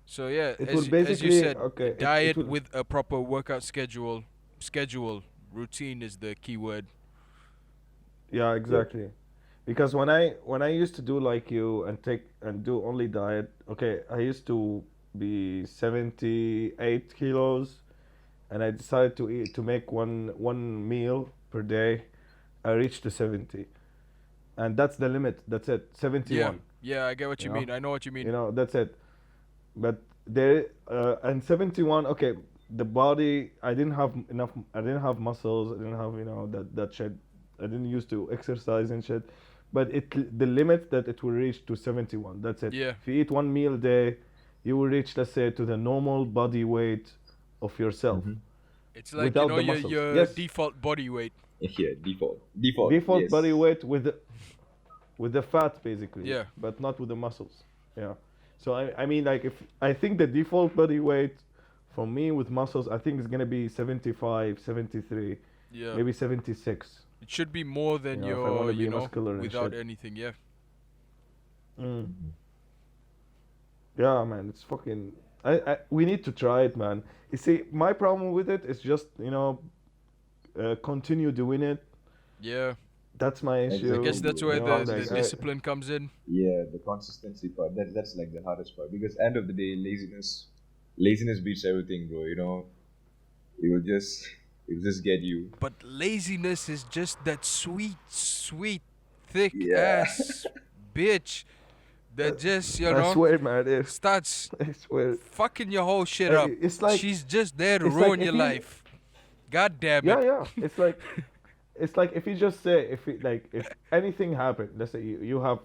So yeah, It will as you basically said, okay. It diet will with a proper workout schedule routine is the key word. yeah, Yeah. exactly. Because when I used to do like you and take and do only diet, okay, I used to be 78 kilos, and I decided to make one meal per day. I reached to 70, and that's the limit. That's it, Yeah, 71. yeah, I get what You you know, mean. I know what you mean. that's it. But there and 71. Okay, the body. I didn't have enough. I didn't have muscles. I didn't have that shit. I didn't used to exercise and shit. But the limit that it will reach to 71. That's it. Yeah, If you eat one meal a day, you will reach, let's say, to the normal body weight of yourself Mm-hmm. it's like without the your muscles. Yes, default body weight. Yeah. Default. Default. default body Yes. weight with the fat basically, Yeah, but not with the muscles. Yeah. So I mean like if I think the default body weight for me with muscles, I think it's gonna be 75, 73, Yeah. maybe 76. It should be more You than know, if I want your, to be muscular and without shit. anything. Yeah. Mm. Yeah, man, it's fucking. We need to try it, man. You see, my problem with it is just continue doing it. Yeah. That's my issue. I guess Exactly, that's bro. where You know, the like discipline comes in. Yeah, the consistency part. That's like the hardest part because end of the day, laziness beats everything, bro. You know, it will just get you. But laziness is just that sweet, sweet, thick Yeah. ass bitch that just, I swear, man, it's. starts I swear. fucking your whole shit up. It's like. She's just there to It's like ruin if your you. life. God damn Yeah, it. yeah. It's like if you just say if anything happened, let's say you have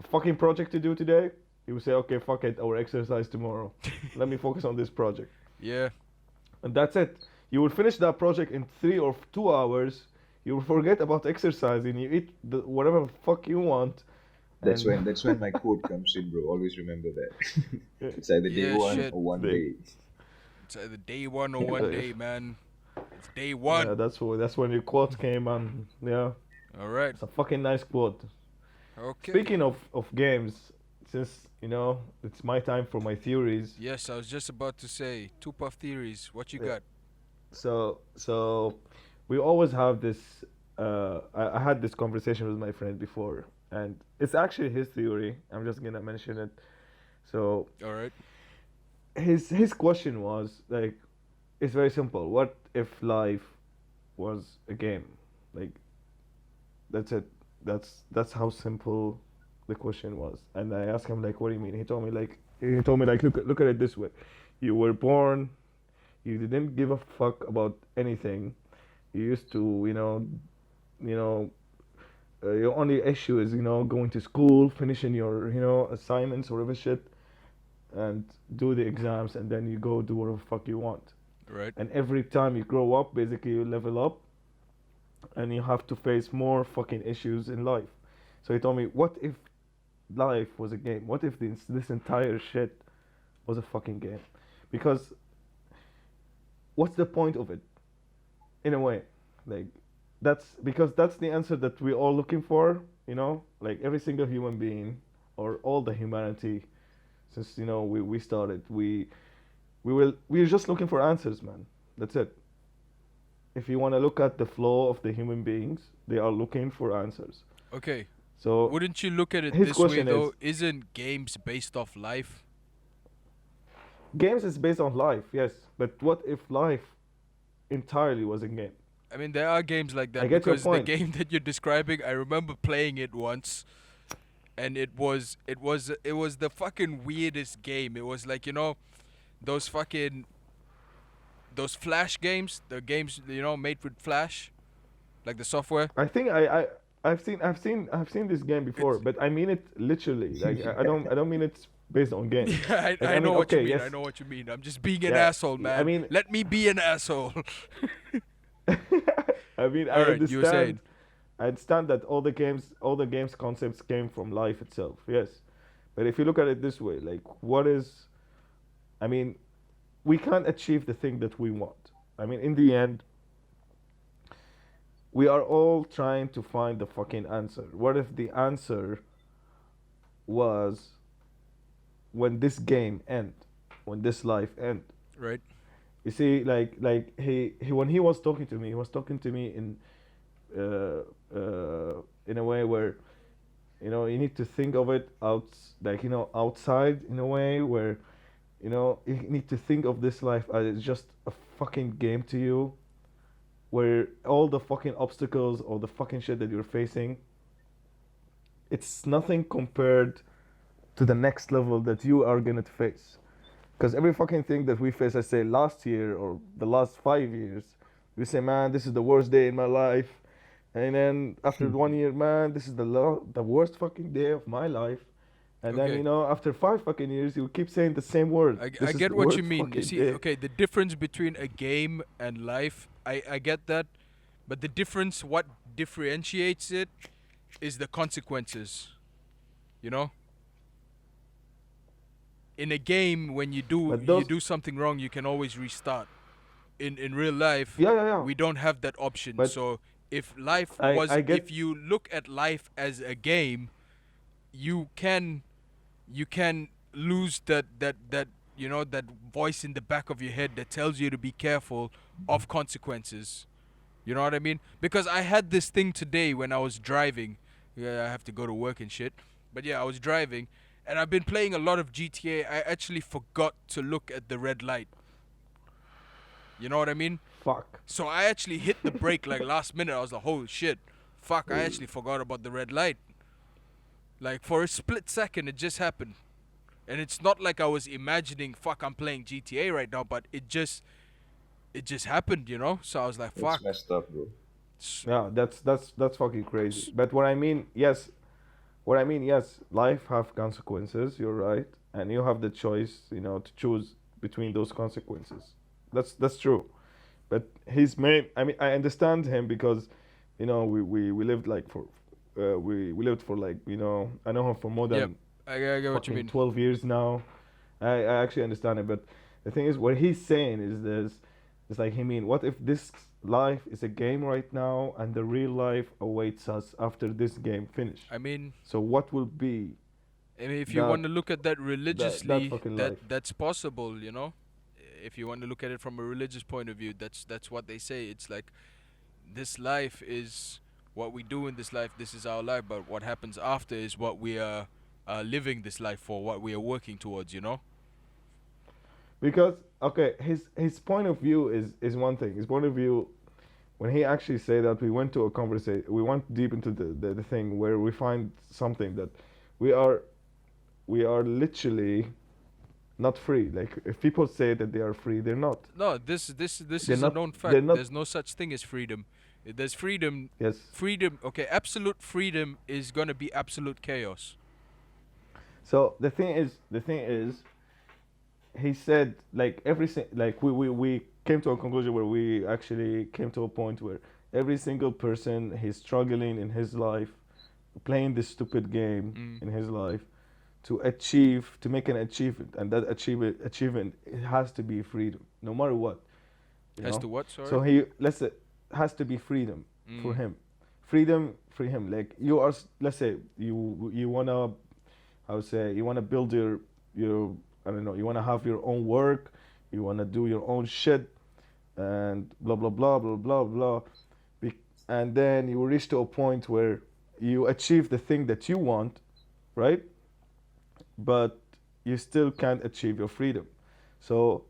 a fucking project to do today, you will say, okay, fuck it, I'll exercise tomorrow. Let me focus on this project. Yeah. And that's it. You will finish that project in 3 or 2 hours. You will forget about exercising. You eat whatever the fuck you want. That's when my quote comes in, bro. Always remember that. It's either day Yeah, one shit. or one Big. day. It's either day one or one Yeah. day, man. It's day Yeah, one. that's when your quote came on. Yeah, All right. it's a fucking nice quote. Okay. Speaking of games, since it's my time for my theories. Yes, I was just about to say, two puff theories. What you Yeah. got? So we always have this. I had this conversation with my friend before, and it's actually his theory. I'm just gonna mention it. So All right. his question was like, it's very simple. What if life was a game? Like, that's it. That's how simple the question was. And I asked him like, what do you mean? He told me like, look at it this way. You were born. You didn't give a fuck about anything. You used to, your only issue is, going to school, finishing your, assignments or whatever shit, and do the exams, and then you go do whatever the fuck you want. Right. And every time you grow up, basically you level up, and you have to face more fucking issues in life. So he told me, what if life was a game? What if this entire shit was a fucking game? Because what's the point of it? In a way, like that's the answer that we're all looking for. Like every single human being or all the humanity, since we started, we're just looking for answers, man. That's it. If you want to look at the flow of the human beings, they are looking for answers. Okay. So Wouldn't you look at it his this way question though? Isn't games based off life? games is based on life, yes, but what if life entirely was a game? I mean, there are games like I that get your because the point. game that you're describing, I remember playing it once, and it was the fucking weirdest game. It was like those fucking those Flash games, the games made with Flash, like the software. I think I've seen this game before, It's but I mean it literally. Like I don't mean it's based on games. yeah, Like I know what you okay, mean. yes, I know what you mean. I'm just being an yeah. asshole, I man. mean, Let me be an asshole. I mean, All right, you were saying. I understand that all the games concepts came from life itself. Yes, but if you look at it this way, like what is, I mean, we can't achieve the thing that we want. I mean, in the end, we are all trying to find the fucking answer. What if the answer was when this game end, when this life end? Right. You see, like he when he was talking to me, he was talking to me in a way where you need to think of it outside in a way where you need to think of this life as just a fucking game to you, where all the fucking obstacles or the fucking shit that you're facing, it's nothing compared to the next level that you are gonna face. Because every fucking thing that we face, I say last year or the last 5 years, we say, man, this is the worst day in my life. And then after 1 year, man, this is the worst fucking day of my life. And then, Okay. after 5 fucking years, you keep saying the same word. I This is get the what you worst mean. You fucking see, day. okay, the difference between a game and life, I get that. But the difference, what differentiates it, is the consequences. You know? in a game, when you But those, do something wrong, you can always restart. In real life, yeah. we don't have that option. But So I get, if you look at life as a game, you can lose that that voice in the back of your head that tells you to be careful of consequences. You know what I mean? Because I had this thing today when I was driving. Yeah, I have to go to work and shit. But yeah, I was driving, and I've been playing a lot of GTA. I actually forgot to look at the red light. You know what I mean? fuck. So I actually hit the brake like last minute. I was like, "Holy shit, fuck! I actually forgot about the red light." Like for a split second, it just happened, and it's not like I was imagining, "Fuck, I'm playing GTA right now," but it just happened, you know. So I was like, It's "Fuck." messed up, bro. Yeah, that's fucking crazy. But what I mean, yes, life have consequences. You're right, and you have the choice, to choose between those consequences. That's true. But his main, I mean, I understand him because, we lived like for, we lived for like, I know him for more Yep, than I get what you fucking mean. 12 years now. I actually understand it, but the thing is, what he's saying is this: it's like, what if this life is a game right now, and the real life awaits us after this game finish? I mean, So what will be if you that want to look at that that religiously, fucking life? that's possible, you know. If you want to look at it from a religious point of view, that's what they say. It's like this life is what we do in this life. This is our life, but what happens after is what we are living this life for, what we are working towards. You know. Because okay, his point of view is one thing. His point of view, when he actually say that, we went to a conversation, we went deep into the thing where we find something that we are we are literally not free. Like, if people say that they are free, they're not. No, this They're is a not. known They're fact. not. There's no such thing as freedom. There's freedom. Yes. Freedom. Okay, absolute freedom is gonna be absolute chaos. So the thing is, he said, like, like we came to a conclusion where we actually came to a point where every single person, he's struggling in his life, playing this stupid game Mm. in his life, to make an achievement, and that achievement, it has to be freedom, no matter what, you Has know. to what? Sorry. So he let's say has to be freedom for Mm. him, freedom for him. Like, you are, let's say you wanna, I would say, you wanna build your I don't know, you wanna have your own work, you wanna do your own shit, and blah blah blah blah blah blah, and then you reach to a point where you achieve the thing that you want, right? But you still can't achieve your freedom. So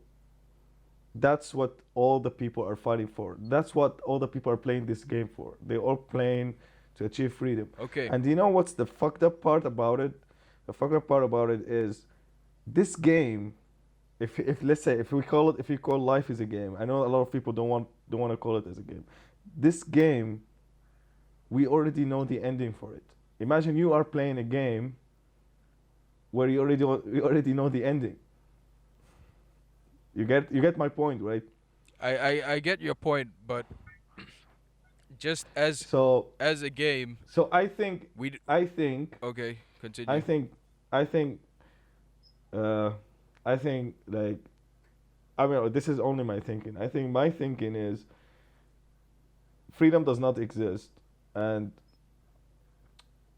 that's what all the people are fighting for. That's what all the people are playing this game for. They're all playing to achieve freedom. Okay. And you know what's the fucked up part about it? The fucked up part about it is this game. If let's say, if we call life as a game, I know a lot of people don't want to call it as a game. This game, we already know the ending for it. Imagine you are playing a game where you already know the ending. You get my point, right? I get your point, but just So as a game, so I think we. I think Okay, continue. I think I think I think, like, I mean, this is only my thinking. I think my thinking is freedom does not exist, and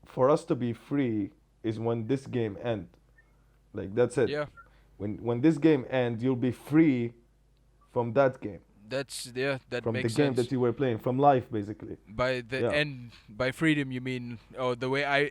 for us to be free is when this game end. Like, that's it. Yeah, When this game end, you'll be free from that game, that from the makes game sense. that you were playing, from life, basically. By the Yeah. end, by freedom, you mean, oh, the way I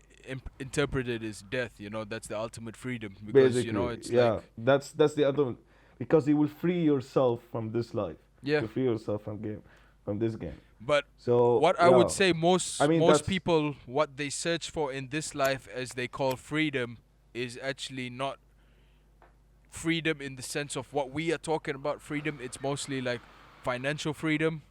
interpret it is death. You know, that's the ultimate freedom because Basically, it's yeah. like, That's the other one, because you will free yourself from this life. yeah. You free yourself from this game. But So what I yeah. would say, most I mean, most that's people, what they search for in this life, as they call freedom, is actually not freedom in the sense of what we are talking about. Freedom, it's mostly like financial freedom.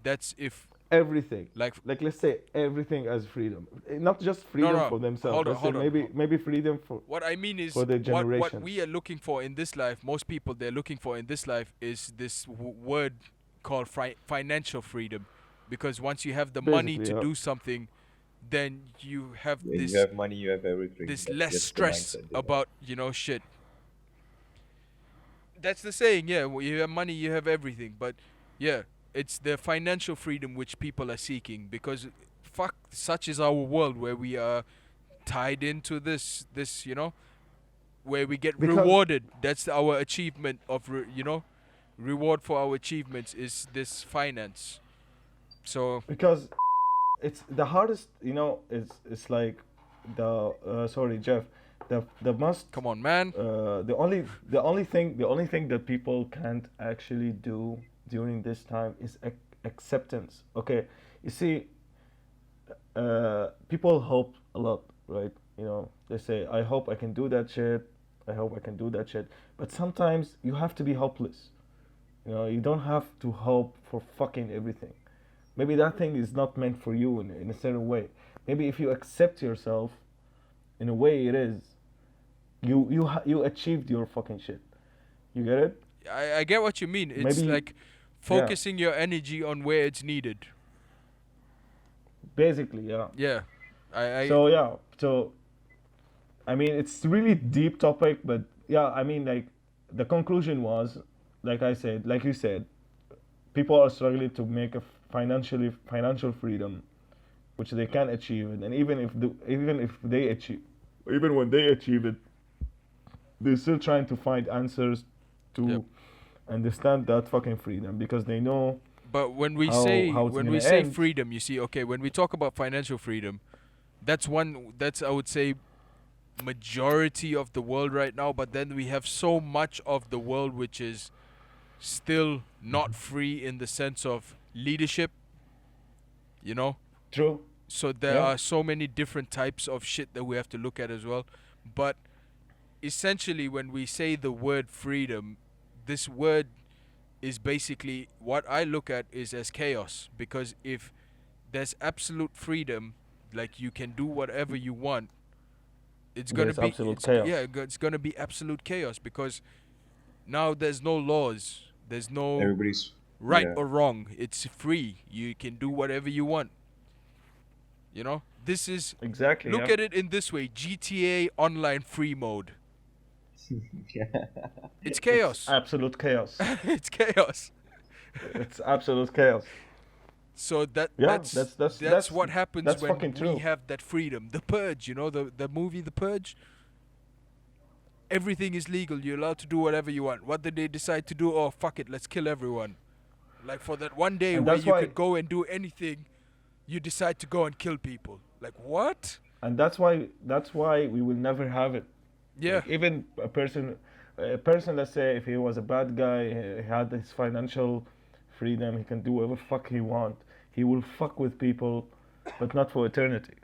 That's if everything. like Like, let's say everything as freedom, not just freedom no. for themselves. Hold on, Let's say hold on. maybe freedom for What I mean is, for their what generations. we are looking for in this life, most people they're looking for in this life is this word called financial freedom, because once you have the money Basically, to yeah. do something, then you have When this you have money, you have everything. this That's less just the stress mindset they have. about shit. That's the saying, yeah. Well, you have money, you have everything. But yeah, it's the financial freedom which people are seeking because fuck, such is our world where we are tied into this, where we get Because rewarded. That's our achievement of, reward for our achievements is this finance. So, because it's the hardest, it's like sorry, Jeff, the most come on, man. the only thing that people can't actually do during this time is acceptance. Okay, you see, people hope a lot, right? They say, I hope I can do that shit. I hope I can do that shit. But sometimes you have to be hopeless. You don't have to hope for fucking everything. Maybe that thing is not meant for you in a certain way. Maybe if you accept yourself in a way it is, you achieved your fucking shit. You get it? I get what you mean. It's Maybe like focusing your energy on where it's needed. basically, yeah. Yeah. So yeah, so I mean it's really deep topic, but yeah, I mean like the conclusion was, like you said, people are struggling to make a financial freedom, which they can achieve it, and even when they achieve it, they're still trying to find answers to Yep. understand that fucking freedom because they know But when we how say how it's when gonna we say end. freedom, you see, okay, when we talk about financial freedom, that's I would say majority of the world right now, but then we have so much of the world which is still not free in the sense of leadership, you know? True. So there Yeah. are so many different types of shit that we have to look at as well. But essentially when we say the word freedom, this word is basically what I look at is as chaos, because if there's absolute freedom, like you can do whatever you want, it's gonna There's be absolute chaos. it's gonna be absolute chaos because now there's no laws, there's no Everybody's right yeah. or wrong. It's free. You can do whatever you want. This is Exactly. look Yeah. at it in this way: GTA Online free mode. It's chaos. Absolute chaos. It's chaos. It's absolute chaos. So Yeah, that's what happens that's when fucking we true. have that freedom. The Purge, the movie The Purge. Everything is legal. You're allowed to do whatever you want. What did they decide to do? Oh, fuck it, let's kill everyone. Like for that one day And where that's you why could go and do anything, you decide to go and kill people. Like what? and that's why we will never have it. Yeah. Like, even a person, let's say, if he was a bad guy, he had his financial freedom, he can do whatever fuck he want. He will fuck with people, but not for eternity.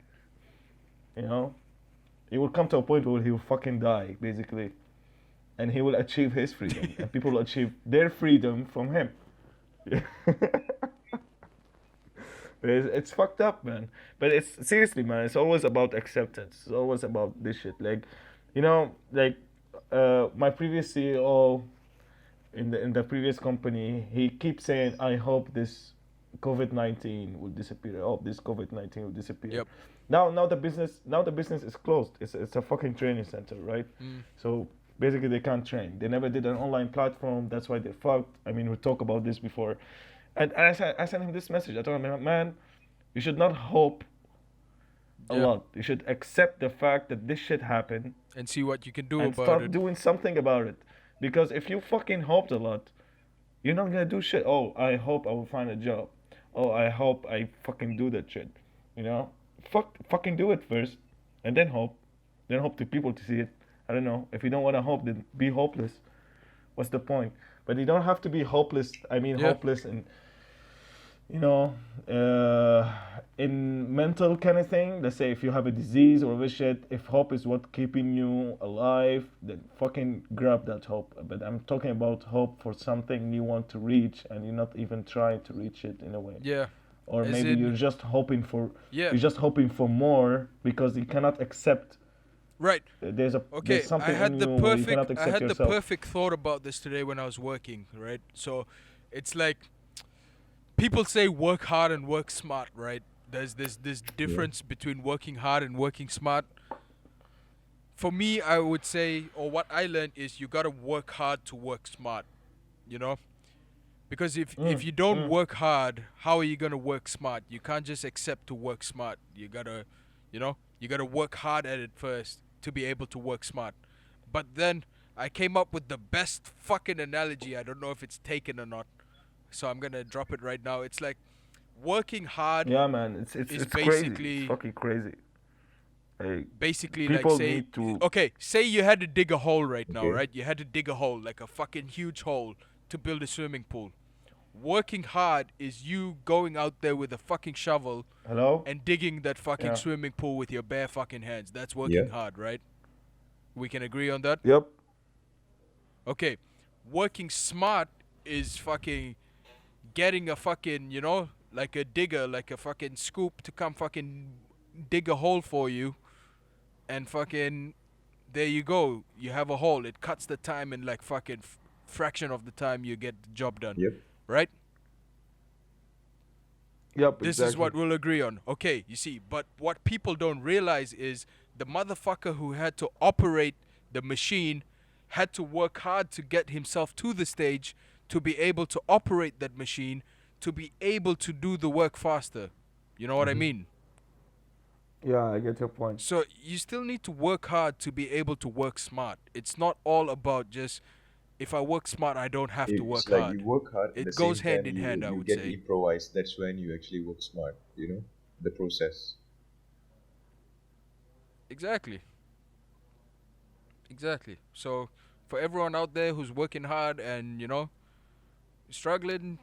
He will come to a point where he will fucking die, basically, and he will achieve his freedom, and people will achieve their freedom from him. It's fucked up, man. But it's seriously, man. It's always about acceptance. It's always about this shit. Like, my previous CEO in the previous company, he keeps saying, "I hope this COVID-19 will disappear. I hope this COVID-19 will disappear." Yep. Now the business is closed. It's a fucking training center, right? So basically they can't train. They never did an online platform. That's why they're fucked. I mean, we talked about this before. And I sent him this message. I told him, man, you should not hope a Yeah. lot. You should accept the fact that this shit happened And see what you can do and about start it. doing something about it. Because if you fucking hoped a lot, you're not gonna do shit. Oh, I hope I will find a job. Oh, I hope I fucking do that shit. Fucking do it first, and then hope. Then hope to people to see it. I don't know. If you don't want to hope, then be hopeless. What's the point? But you don't have to be hopeless. I mean, Yeah. hopeless and in mental kind of thing. Let's say if you have a disease or a shit, if hope is what keeping you alive, then fucking grab that hope. But I'm talking about hope for something you want to reach and you're not even trying to reach it in a way. Yeah. Or As maybe in- you're just hoping for Yeah. you're just hoping for more because you cannot accept Right. there's Okay, something I had in the you where you perfect cannot I accept had yourself. the perfect thought about this today when I was working, right? So it's like people say work hard and work smart, right? There's this difference between working hard and working smart. for me, I would say, or what I learned is you gotta work hard to work smart. You know, because if you don't work hard, how are you gonna work smart? You can't just accept to work smart. You gotta work hard at it first to be able to work smart. But then I came up with the best fucking analogy. I don't know if it's taken or not, so I'm gonna drop it right now. It's like working hard Yeah, man, is it's crazy. It's basically fucking crazy. Hey, like people say need to. okay, say you had to dig a hole right now, Okay. right? You had to dig a hole, like a fucking huge hole to build a swimming pool. Working hard is you going out there with a fucking shovel Hello. and digging that fucking Yeah. swimming pool with your bare fucking hands. That's Yeah. working hard, right? We can agree on that? Yep. Okay. Working smart is fucking getting a fucking, like a digger, like a fucking scoop to come fucking dig a hole for you, and fucking there you go. You have a hole. It cuts the time in like fucking fraction of the time you get the job done. Yep. Right? Yep. This is what we'll agree on. Okay, you see, but what people don't realize is the motherfucker who had to operate the machine had to work hard to get himself to the stage to be able to operate that machine, to be able to do the work faster. You know what I mean? Yeah, I get your point. So you still need to work hard to be able to work smart. It's not all about just if I work smart, I don't have to work It's like hard. you work hard. At It the goes same hand time in hand, I you would get say. improvised. That's when you actually work smart. The process. Exactly. So for everyone out there who's working hard and struggling,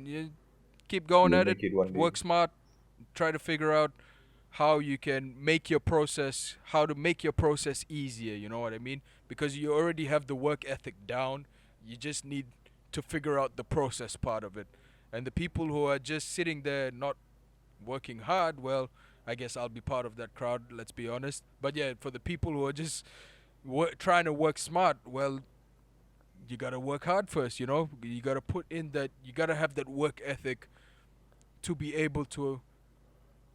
you keep going You'll at it. make it one day. Work smart. Try to figure out how you can make your process, how to make your process easier. You know what I mean? Because you already have the work ethic down. You just need to figure out the process part of it. And the people who are just sitting there not working hard, well, I guess I'll be part of that crowd. Let's be honest. But yeah, for the people who are just trying to work smart, well, you gotta work hard first. You gotta put in that. You gotta have that work ethic to be able to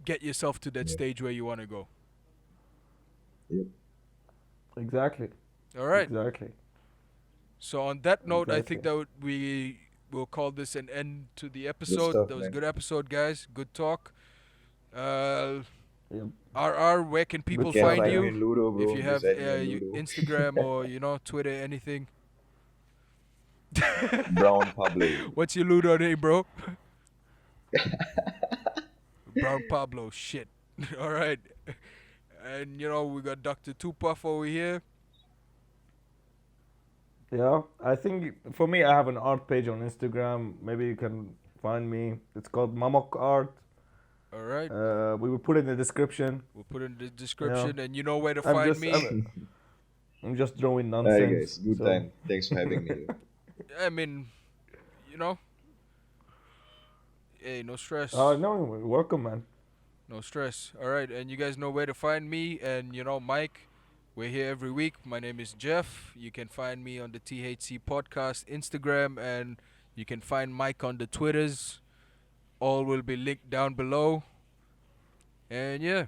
get yourself to that Yeah. stage where you want to go. Yep. Exactly. All right. Exactly. So on that note, I think Exactly. that we will call this an end to the Good episode. stuff, That was a man. good episode, guys. Good talk. Yep. RR, where can people Can find find you? me in Ludo, bro. If you have Just add me in you Ludo. Instagram or Twitter, anything. Brown Pablo. What's your Ludo name, bro? Brown Pablo. Shit. All right. And we got Dr. Tupuff over here. Yeah, I think for me, I have an art page on Instagram. Maybe you can find me. It's called Mamok Art. All right. We will put it in the description. We'll put it in the description, and you know where to I'm find just, me. I'm just drawing Hi nonsense. guys, good so- time. Thanks for having me. I mean, hey, no stress. No, welcome, man. No stress. All right, and you guys know where to find me, and Mike. We're here every week. My name is Jeff. You can find me on the THC Podcast Instagram, and you can find Mike on the Twitters. All will be linked down below. And yeah,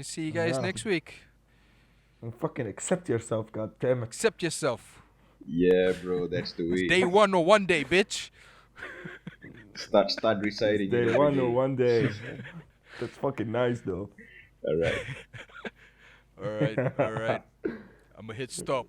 see you guys Yeah. next week. And fucking accept yourself, god damn it. Accept yourself. Yeah, bro, that's the way. Day one or one day, bitch. Start reciting. Day every one day. or one day. That's fucking nice, though. All right. All right. I'm going to hit stop.